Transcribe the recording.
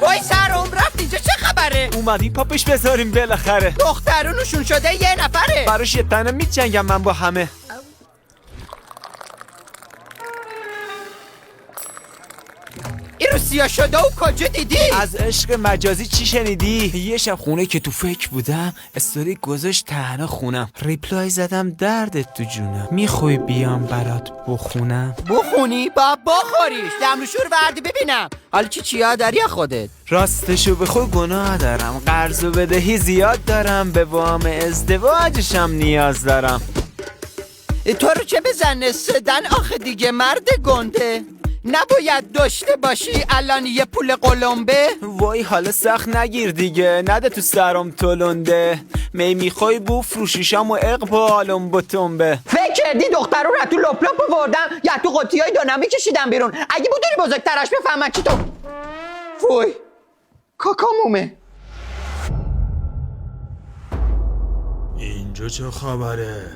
وای سرم رفت اینجا چه خبره؟ اومدیم پاپش بذاریم بالاخره. دخترونشون شده یه نفره. براش یه تنه میجنگم من با همه. این رو سیاه شده و کجا دیدی؟ از عشق مجازی چی شنیدی؟ یه شب خونه که تو فکر بودم استوری گذاشت تنها خونم، ریپلای زدم دردت تو جونم، میخوای بیام برات بخونم؟ بخونی؟ با بخوریش دمروشور وردی ببینم. حالا چیا داری خودت؟ راستشو بخوای گناه دارم، قرض و بدهی زیاد دارم، به وام ازدواجشم نیاز دارم. تو رو چه بزنه سدن آخه دیگه مرد گنده؟ نباید داشته باشی الان یه پول قلمبه؟ وای حالا سخت نگیر دیگه، نده تو سرم تلنده، میخوای بفروشیشم و اقبالم بتنبه. فکر کردی دختر رو تو لپ لپ بردم یا تو قطی های دونمی کشیدم بیرون؟ اگه بودونی بزرگترش بفهمن چی تو. وای کاکامومه. اینجا چه خبره؟